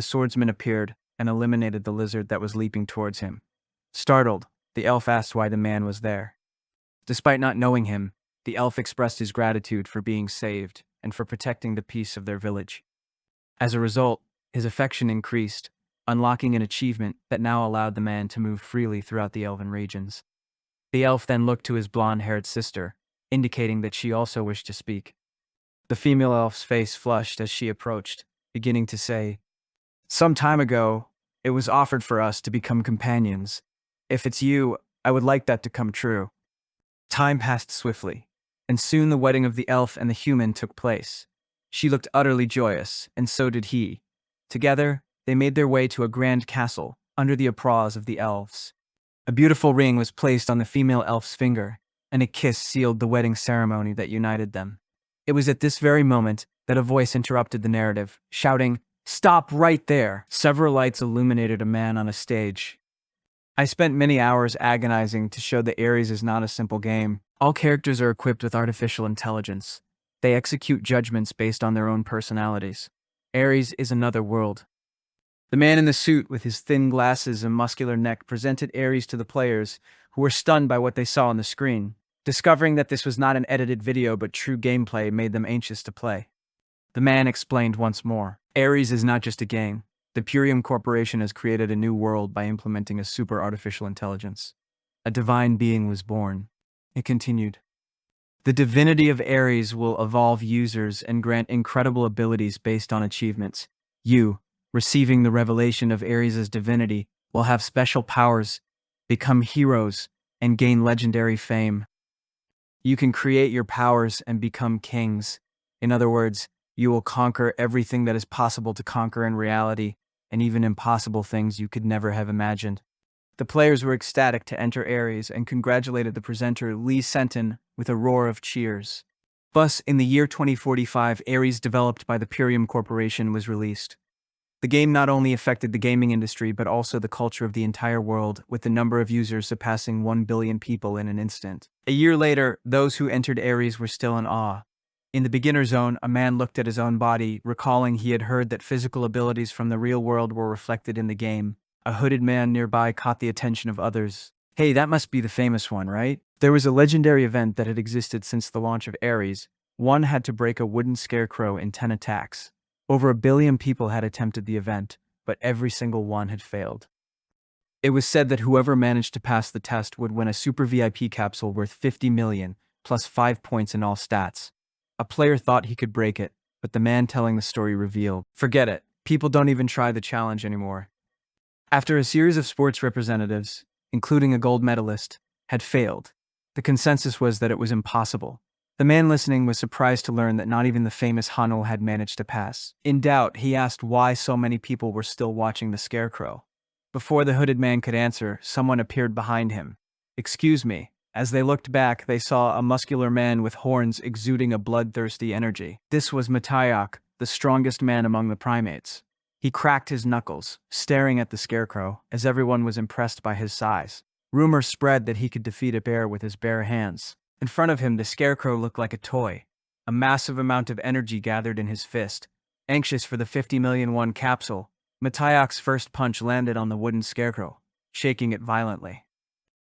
a swordsman appeared and eliminated the lizard that was leaping towards him. Startled, the elf asked why the man was there. Despite not knowing him, the elf expressed his gratitude for being saved and for protecting the peace of their village. As a result, his affection increased, unlocking an achievement that now allowed the man to move freely throughout the elven regions. The elf then looked to his blonde-haired sister, indicating that she also wished to speak. The female elf's face flushed as she approached, beginning to say, "Some time ago, it was offered for us to become companions. If it's you, I would like that to come true." Time passed swiftly, and soon the wedding of the elf and the human took place. She looked utterly joyous, and so did he. Together, they made their way to a grand castle under the applause of the elves. A beautiful ring was placed on the female elf's finger, and a kiss sealed the wedding ceremony that united them. It was at this very moment that a voice interrupted the narrative, shouting, "Stop right there!" Several lights illuminated a man on a stage. I spent many hours agonizing to show that Ares is not a simple game. All characters are equipped with artificial intelligence. They execute judgments based on their own personalities. Ares is another world. The man in the suit with his thin glasses and muscular neck presented Ares to the players, who were stunned by what they saw on the screen. Discovering that this was not an edited video but true gameplay made them anxious to play. The man explained once more. Ares is not just a game. The Purium Corporation has created a new world by implementing a super artificial intelligence. A divine being was born. It continued. The divinity of Ares will evolve users and grant incredible abilities based on achievements. You, receiving the revelation of Ares' divinity, will have special powers, become heroes, and gain legendary fame. You can create your powers and become kings. In other words, you will conquer everything that is possible to conquer in reality, and even impossible things you could never have imagined. The players were ecstatic to enter Ares and congratulated the presenter Lee Senton with a roar of cheers. Thus, in the year 2045, Ares, developed by the Purium Corporation, was released. The game not only affected the gaming industry but also the culture of the entire world, with the number of users surpassing 1 billion people in an instant. A year later, those who entered Ares were still in awe. In the beginner zone, a man looked at his own body, recalling he had heard that physical abilities from the real world were reflected in the game. A hooded man nearby caught the attention of others. "Hey, that must be the famous one, right?" There was a legendary event that had existed since the launch of Ares. One had to break a wooden scarecrow in 10 attacks. Over 1 billion people had attempted the event, but every single one had failed. It was said that whoever managed to pass the test would win a super VIP capsule worth 50 million, plus 5 points in all stats. A player thought he could break it, but the man telling the story revealed, "Forget it, people don't even try the challenge anymore." After a series of sports representatives, including a gold medalist, had failed, the consensus was that it was impossible. The man listening was surprised to learn that not even the famous Hanul had managed to pass. In doubt, he asked why so many people were still watching the scarecrow. Before the hooded man could answer, someone appeared behind him. "Excuse me." As they looked back, they saw a muscular man with horns exuding a bloodthirsty energy. This was Mataiak, the strongest man among the primates. He cracked his knuckles, staring at the scarecrow, as everyone was impressed by his size. Rumors spread that he could defeat a bear with his bare hands. In front of him, the scarecrow looked like a toy. A massive amount of energy gathered in his fist. Anxious for the 50 million won capsule, Mataiak's first punch landed on the wooden scarecrow, shaking it violently.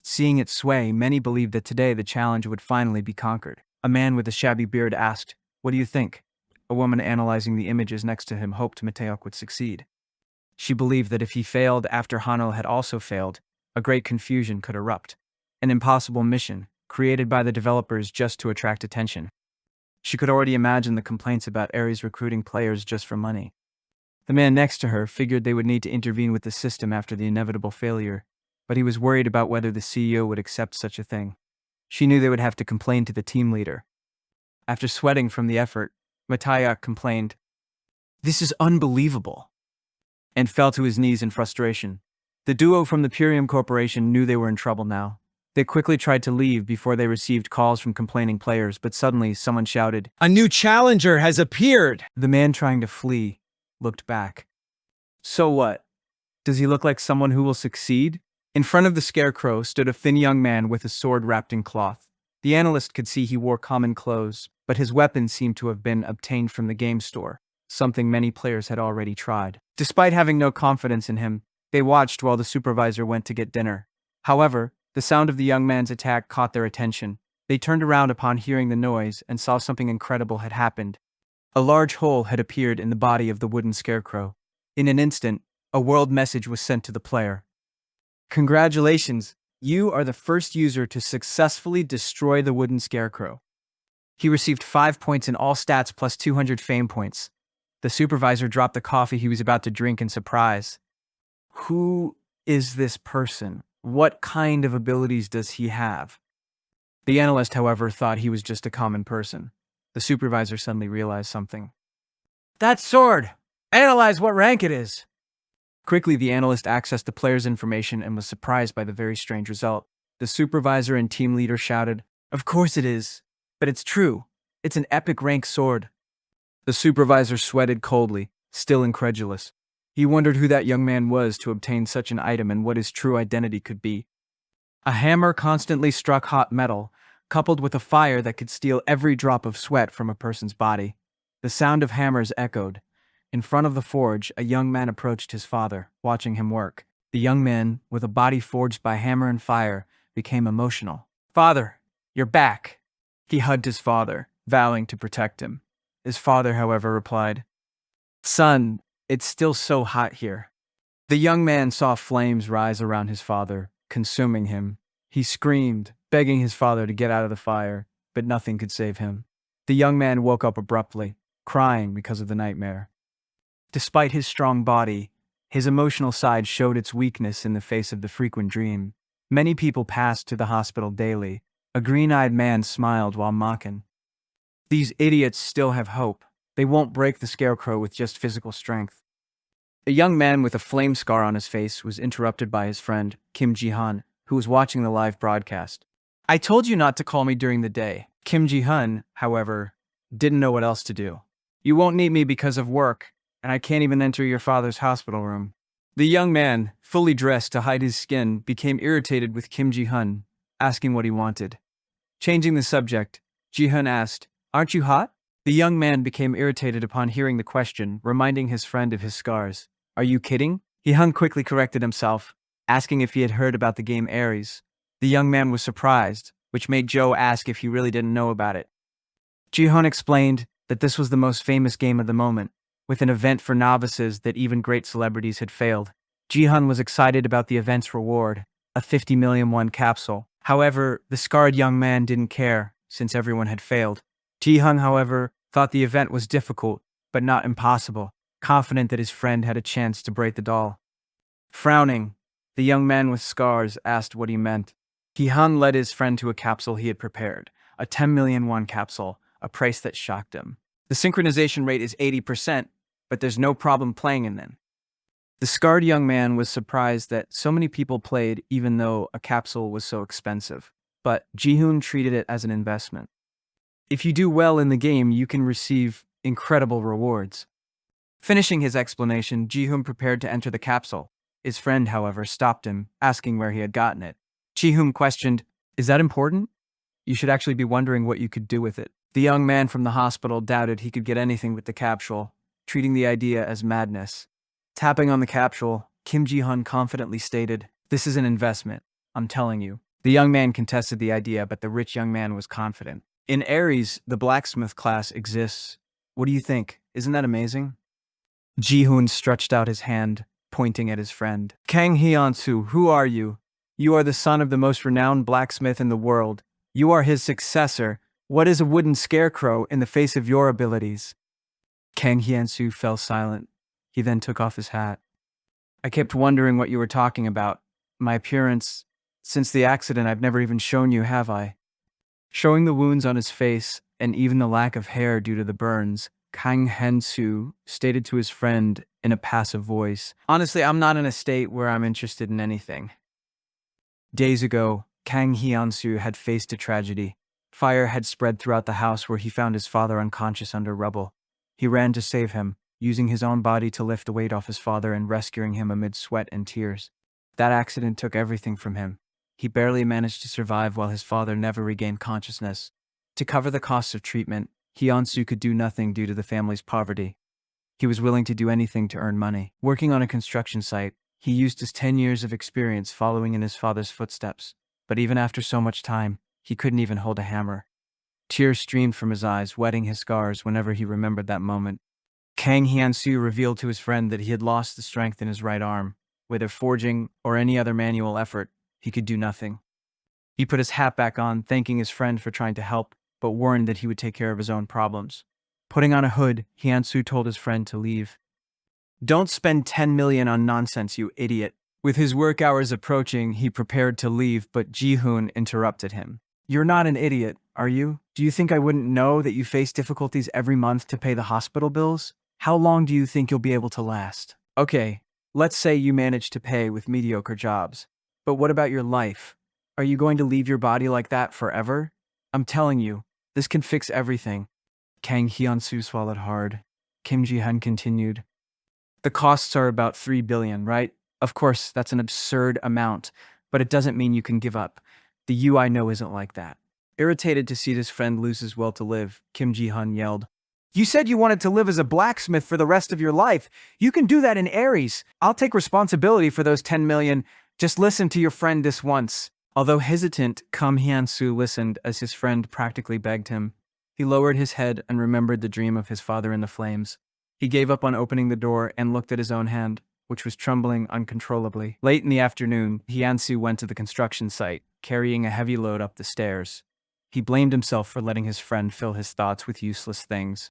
Seeing it sway, many believed that today the challenge would finally be conquered. A man with a shabby beard asked, "What do you think?" A woman analyzing the images next to him hoped Mataiak would succeed. She believed that if he failed after Hanul had also failed, a great confusion could erupt. An impossible mission, created by the developers just to attract attention. She could already imagine the complaints about Ares recruiting players just for money. The man next to her figured they would need to intervene with the system after the inevitable failure, but he was worried about whether the CEO would accept such a thing. She knew they would have to complain to the team leader. After sweating from the effort, Mataiak complained, "This is unbelievable," and fell to his knees in frustration. The duo from the Purium Corporation knew they were in trouble now. They quickly tried to leave before they received calls from complaining players, but suddenly someone shouted, "A new challenger has appeared!" The man trying to flee looked back. So what? Does he look like someone who will succeed? In front of the scarecrow stood a thin young man with a sword wrapped in cloth. The analyst could see he wore common clothes, but his weapon seemed to have been obtained from the game store, something many players had already tried. Despite having no confidence in him, they watched while the supervisor went to get dinner. However, the sound of the young man's attack caught their attention. They turned around upon hearing the noise and saw something incredible had happened. A large hole had appeared in the body of the wooden scarecrow. In an instant, a world message was sent to the player. Congratulations, you are the first user to successfully destroy the wooden scarecrow. He received 5 points in all stats plus 200 fame points. The supervisor dropped the coffee he was about to drink in surprise. Who is this person? What kind of abilities does he have? The analyst, however, thought he was just a common person. The supervisor suddenly realized something. That sword! Analyze what rank it is! Quickly, the analyst accessed the player's information and was surprised by the very strange result. The supervisor and team leader shouted, "Of course it is! But it's true. It's an epic rank sword." The supervisor sweated coldly, still incredulous. He wondered who that young man was to obtain such an item and what his true identity could be. A hammer constantly struck hot metal, coupled with a fire that could steal every drop of sweat from a person's body. The sound of hammers echoed. In front of the forge, a young man approached his father, watching him work. The young man, with a body forged by hammer and fire, became emotional. "Father, you're back." He hugged his father, vowing to protect him. His father, however, replied, "Son, it's still so hot here." The young man saw flames rise around his father, consuming him. He screamed, begging his father to get out of the fire, but nothing could save him. The young man woke up abruptly, crying because of the nightmare. Despite his strong body, his emotional side showed its weakness in the face of the frequent dream. Many people passed to the hospital daily. A green-eyed man smiled while mocking. "These idiots still have hope. They won't break the scarecrow with just physical strength." A young man with a flame scar on his face was interrupted by his friend, Kim Ji-hun, who was watching the live broadcast. "I told you not to call me during the day." Kim Ji-hun, however, didn't know what else to do. "You won't need me because of work, and I can't even enter your father's hospital room." The young man, fully dressed to hide his skin, became irritated with Kim Ji-hun, asking what he wanted. Changing the subject, Ji-hun asked, "Aren't you hot?" The young man became irritated upon hearing the question, reminding his friend of his scars. "Are you kidding?" Ji-hun quickly corrected himself, asking if he had heard about the game Ares. The young man was surprised, which made Joe ask if he really didn't know about it. Ji-hun explained that this was the most famous game of the moment, with an event for novices that even great celebrities had failed. Ji-hun was excited about the event's reward, a 50 million won capsule. However, the scarred young man didn't care, since everyone had failed. Ji-hun, however, thought the event was difficult, but not impossible, confident that his friend had a chance to break the doll. Frowning, the young man with scars asked what he meant. Ji-hun led his friend to a capsule he had prepared, a 10 million won capsule, a price that shocked him. The synchronization rate is 80%, but there's no problem playing in them. The scarred young man was surprised that so many people played even though a capsule was so expensive, but Ji-hun treated it as an investment. If you do well in the game, you can receive incredible rewards. Finishing his explanation, Ji-hun prepared to enter the capsule. His friend, however, stopped him, asking where he had gotten it. Ji-hun questioned, "Is that important? You should actually be wondering what you could do with it." The young man from the hospital doubted he could get anything with the capsule, treating the idea as madness. Tapping on the capsule, Kim Ji-hun confidently stated, "This is an investment, I'm telling you." The young man contested the idea, but the rich young man was confident. In Ares, the blacksmith class exists. What do you think? Isn't that amazing? Ji-hun stretched out his hand, pointing at his friend. "Kang Hyun-soo, who are you? You are the son of the most renowned blacksmith in the world. You are his successor. What is a wooden scarecrow in the face of your abilities?" Kang Hyun-soo fell silent. He then took off his hat. "I kept wondering what you were talking about. My appearance. Since the accident, I've never even shown you, have I?" Showing the wounds on his face and even the lack of hair due to the burns, Kang Hyun-soo stated to his friend in a passive voice, "Honestly, I'm not in a state where I'm interested in anything." Days ago, Kang Hyun-soo had faced a tragedy. Fire had spread throughout the house where he found his father unconscious under rubble. He ran to save him, using his own body to lift the weight off his father and rescuing him amid sweat and tears. That accident took everything from him. He barely managed to survive while his father never regained consciousness. To cover the costs of treatment, Hyun-soo could do nothing due to the family's poverty. He was willing to do anything to earn money. Working on a construction site, he used his 10 years of experience following in his father's footsteps. But even after so much time, he couldn't even hold a hammer. Tears streamed from his eyes, wetting his scars whenever he remembered that moment. Kang Hyun-soo revealed to his friend that he had lost the strength in his right arm. Whether forging or any other manual effort, he could do nothing. He put his hat back on, thanking his friend for trying to help, but warned that he would take care of his own problems. Putting on a hood, Hyun-soo told his friend to leave. "Don't spend 10 million on nonsense, you idiot." With his work hours approaching, he prepared to leave, but Ji-hoon interrupted him. "You're not an idiot, are you? Do you think I wouldn't know that you face difficulties every month to pay the hospital bills? How long do you think you'll be able to last? Okay, let's say you manage to pay with mediocre jobs. But what about your life? Are you going to leave your body like that forever? I'm telling you, this can fix everything." Kang Hyun-soo swallowed hard. Kim Ji-hun continued. "The costs are about 3 billion, right? Of course, that's an absurd amount, but it doesn't mean you can give up. The you I know isn't like that." Irritated to see his friend lose his will to live, Kim Ji-hun yelled, "You said you wanted to live as a blacksmith for the rest of your life. You can do that in Aries. I'll take responsibility for those 10 million. Just listen to your friend this once." Although hesitant, Kim Hyun-soo listened as his friend practically begged him. He lowered his head and remembered the dream of his father in the flames. He gave up on opening the door and looked at his own hand, which was trembling uncontrollably. Late in the afternoon, Hyun-soo went to the construction site, carrying a heavy load up the stairs. He blamed himself for letting his friend fill his thoughts with useless things.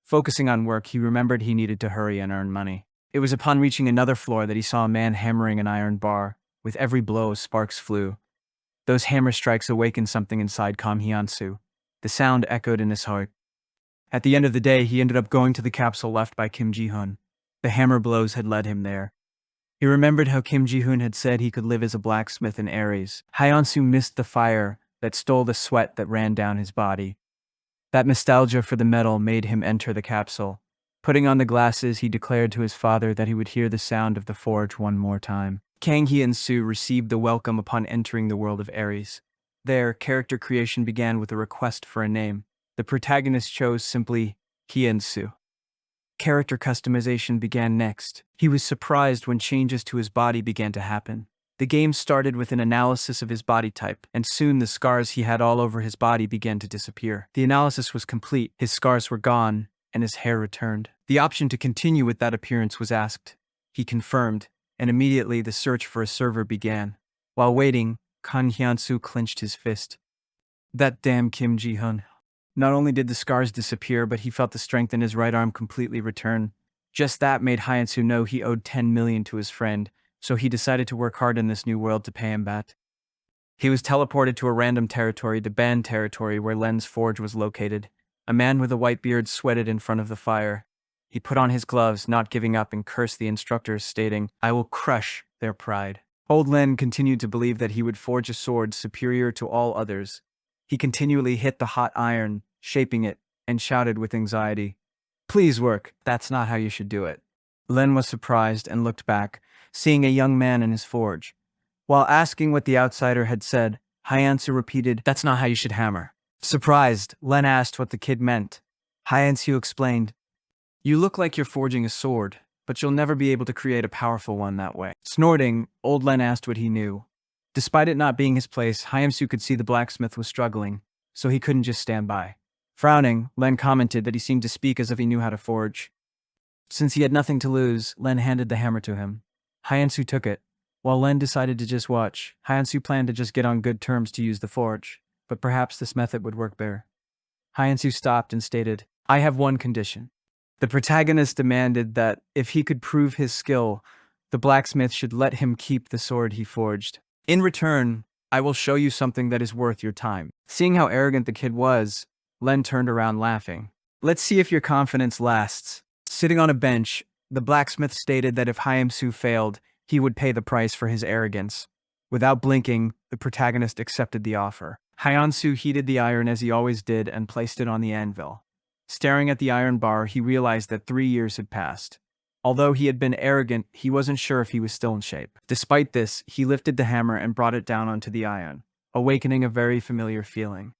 Focusing on work, he remembered he needed to hurry and earn money. It was upon reaching another floor that he saw a man hammering an iron bar. With every blow, sparks flew. Those hammer strikes awakened something inside Kim Hyun-soo. The sound echoed in his heart. At the end of the day, he ended up going to the capsule left by Kim Ji-hun. The hammer blows had led him there. He remembered how Kim Ji-hun had said he could live as a blacksmith in Aries. Hyun-soo missed the fire that stole the sweat that ran down his body. That nostalgia for the metal made him enter the capsule. Putting on the glasses, he declared to his father that he would hear the sound of the forge one more time. Kang Hyun-soo received the welcome upon entering the world of Aries. There, character creation began with a request for a name. The protagonist chose simply Hyun-soo. Character customization began next. He was surprised when changes to his body began to happen. The game started with an analysis of his body type, and soon the scars he had all over his body began to disappear. The analysis was complete, his scars were gone, and his hair returned. The option to continue with that appearance was asked. He confirmed, and immediately the search for a server began. While waiting, Kim Hyun-soo clenched his fist. That damn Kim Ji-hun. Not only did the scars disappear, but he felt the strength in his right arm completely return. Just that made Hyun-soo know he owed 10 million to his friend, so he decided to work hard in this new world to pay him back. He was teleported to a random territory, the banned territory where Len's forge was located. A man with a white beard sweated in front of the fire. He put on his gloves, not giving up, and cursed the instructors, stating, "I will crush their pride." Old Len continued to believe that he would forge a sword superior to all others. He continually hit the hot iron, shaping it, and shouted with anxiety, "Please work, that's not how you should do it." Len was surprised and looked back, seeing a young man in his forge. While asking what the outsider had said, Hyun-soo repeated, "That's not how you should hammer." Surprised, Len asked what the kid meant. Hyun-soo explained, "You look like you're forging a sword, but you'll never be able to create a powerful one that way." Snorting, old Len asked what he knew. Despite it not being his place, Hyun-soo could see the blacksmith was struggling, so he couldn't just stand by. Frowning, Len commented that he seemed to speak as if he knew how to forge. Since he had nothing to lose, Len handed the hammer to him. Hyun-soo took it. While Len decided to just watch, Hyun-soo planned to just get on good terms to use the forge, but perhaps this method would work better. Hyun-soo stopped and stated, "I have one condition." The protagonist demanded that, if he could prove his skill, the blacksmith should let him keep the sword he forged. "In return, I will show you something that is worth your time." Seeing how arrogant the kid was, Len turned around laughing. "Let's see if your confidence lasts." Sitting on a bench, the blacksmith stated that if Hyun-soo failed, he would pay the price for his arrogance. Without blinking, the protagonist accepted the offer. Hyun-soo heated the iron as he always did and placed it on the anvil. Staring at the iron bar, he realized that 3 years had passed. Although he had been arrogant, he wasn't sure if he was still in shape. Despite this, he lifted the hammer and brought it down onto the iron, awakening a very familiar feeling.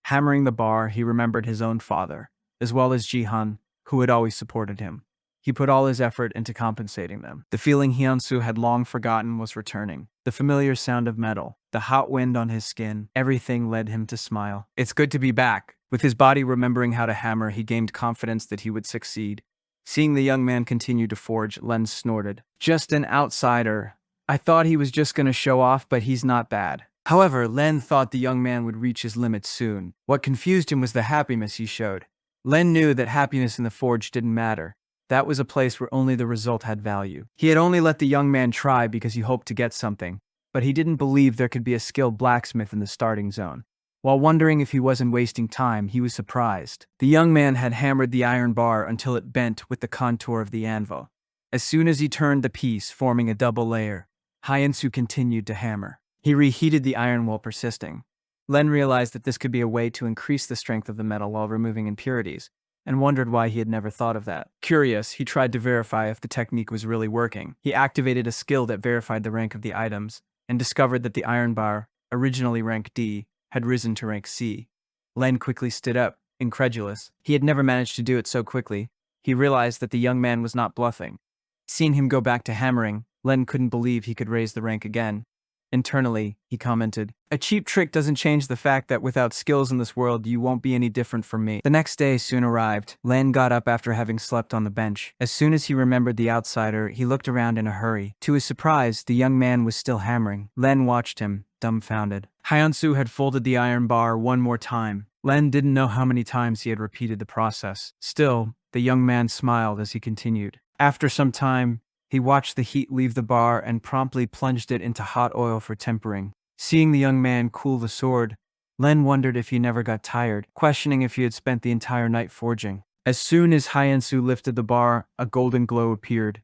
Hammering the bar, he remembered his own father, as well as Ji-hun, who had always supported him. He put all his effort into compensating them. The feeling Hyunsu had long forgotten was returning. The familiar sound of metal, the hot wind on his skin, everything led him to smile. It's good to be back. With his body remembering how to hammer, he gained confidence that he would succeed. Seeing the young man continue to forge, Len snorted. Just an outsider. I thought he was just going to show off, but he's not bad. However, Len thought the young man would reach his limits soon. What confused him was the happiness he showed. Len knew that happiness in the forge didn't matter. That was a place where only the result had value. He had only let the young man try because he hoped to get something, but he didn't believe there could be a skilled blacksmith in the starting zone. While wondering if he wasn't wasting time, he was surprised. The young man had hammered the iron bar until it bent with the contour of the anvil. As soon as he turned the piece, forming a double layer, Hyunsu continued to hammer. He reheated the iron while persisting. Len realized that this could be a way to increase the strength of the metal while removing impurities, and wondered why he had never thought of that. Curious, he tried to verify if the technique was really working. He activated a skill that verified the rank of the items, and discovered that the iron bar, originally rank D, had risen to rank C. Len quickly stood up, incredulous. He had never managed to do it so quickly. He realized that the young man was not bluffing. Seeing him go back to hammering, Len couldn't believe he could raise the rank again. Internally, he commented, "A cheap trick doesn't change the fact that without skills in this world, you won't be any different from me." The next day soon arrived. Len got up after having slept on the bench. As soon as he remembered the outsider, he looked around in a hurry. To his surprise, the young man was still hammering. Len watched him, dumbfounded. Hyunsu had folded the iron bar one more time. Len didn't know how many times he had repeated the process. Still, the young man smiled as he continued. After some time, he watched the heat leave the bar and promptly plunged it into hot oil for tempering. Seeing the young man cool the sword, Len wondered if he never got tired, questioning if he had spent the entire night forging. As soon as Hyunsu lifted the bar, a golden glow appeared.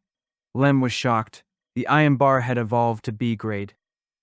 Len was shocked. The iron bar had evolved to B grade.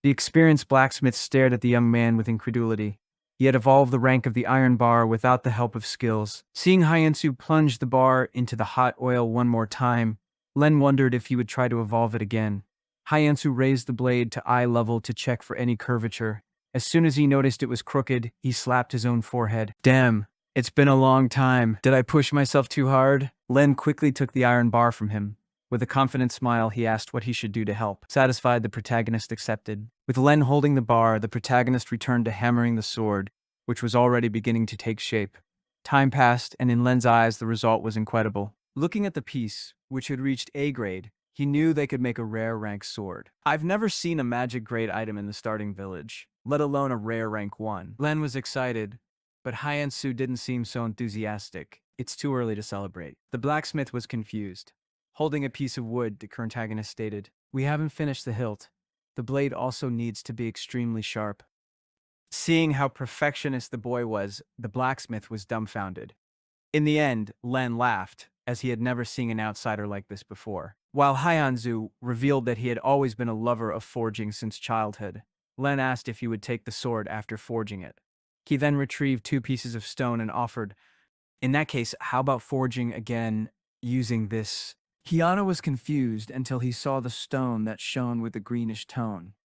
The experienced blacksmith stared at the young man with incredulity. He had evolved the rank of the iron bar without the help of skills. Seeing Hyunsu plunge the bar into the hot oil one more time, Len wondered if he would try to evolve it again. Hyunsu raised the blade to eye level to check for any curvature. As soon as he noticed it was crooked, he slapped his own forehead. Damn, it's been a long time. Did I push myself too hard? Len quickly took the iron bar from him. With a confident smile, he asked what he should do to help. Satisfied, the protagonist accepted. With Len holding the bar, the protagonist returned to hammering the sword, which was already beginning to take shape. Time passed, and in Len's eyes, the result was incredible. Looking at the piece, which had reached A grade, he knew they could make a rare rank sword. I've never seen a magic grade item in the starting village, let alone a rare rank 1. Len was excited, but Hyunsu didn't seem so enthusiastic. It's too early to celebrate. The blacksmith was confused. Holding a piece of wood, the protagonist stated, "We haven't finished the hilt. The blade also needs to be extremely sharp." Seeing how perfectionist the boy was, the blacksmith was dumbfounded. In the end, Len laughed, as he had never seen an outsider like this before. While Hyunsu revealed that he had always been a lover of forging since childhood, Len asked if he would take the sword after forging it. He then retrieved 2 pieces of stone and offered, "In that case, how about forging again using this?" Hyana was confused until he saw the stone that shone with a greenish tone.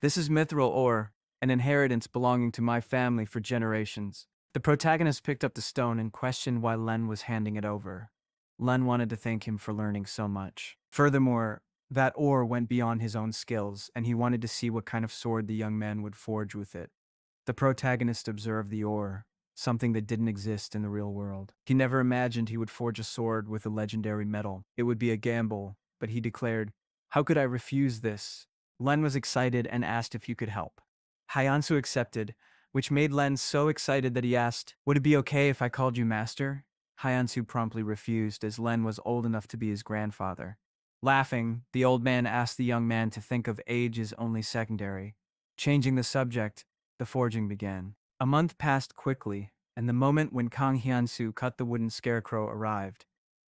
"This is mithril ore, an inheritance belonging to my family for generations." The protagonist picked up the stone and questioned why Len was handing it over. Len wanted to thank him for learning so much. Furthermore, that ore went beyond his own skills, and he wanted to see what kind of sword the young man would forge with it. The protagonist observed the ore, something that didn't exist in the real world. He never imagined he would forge a sword with a legendary metal. It would be a gamble, but he declared, "How could I refuse this?" Len was excited and asked if he could help. Hyunsu accepted, which made Len so excited that he asked, "Would it be okay if I called you master?" Hyunsu promptly refused, as Len was old enough to be his grandfather. Laughing, the old man asked the young man to think of age as only secondary. Changing the subject, the forging began. A month passed quickly, and the moment when Kang Hyunsu cut the wooden scarecrow arrived.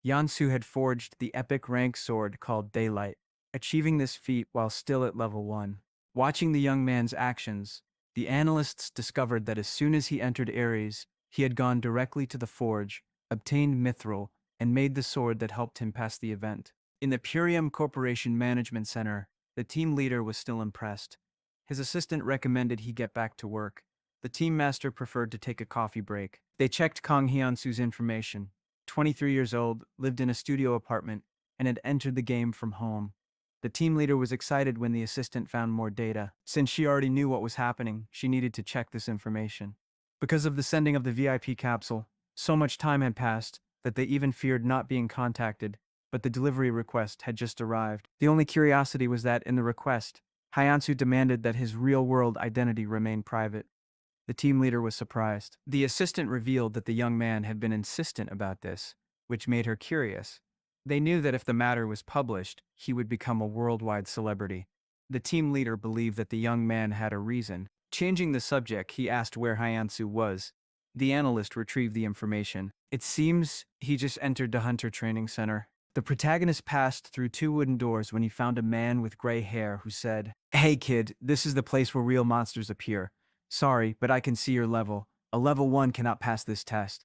Hyunsu had forged the epic rank sword called Daylight, achieving this feat while still at level 1. Watching the young man's actions, the analysts discovered that as soon as he entered Ares, he had gone directly to the forge, obtained mithril, and made the sword that helped him pass the event. In the Purium Corporation Management Center, the team leader was still impressed. His assistant recommended he get back to work. The team master preferred to take a coffee break. They checked Kang Hyunsu's information. 23 years old, lived in a studio apartment, and had entered the game from home. The team leader was excited when the assistant found more data. Since she already knew what was happening, she needed to check this information. Because of the sending of the VIP capsule, so much time had passed that they even feared not being contacted, but the delivery request had just arrived. The only curiosity was that in the request, Hyansu demanded that his real-world identity remain private. The team leader was surprised. The assistant revealed that the young man had been insistent about this, which made her curious. They knew that if the matter was published, he would become a worldwide celebrity. The team leader believed that the young man had a reason. Changing the subject, he asked where Hyansu was. The analyst retrieved the information. It seems he just entered the hunter training center. The protagonist passed through two wooden doors when he found a man with gray hair who said, "Hey kid, this is the place where real monsters appear. Sorry, but I can see your level. A level 1 cannot pass this test."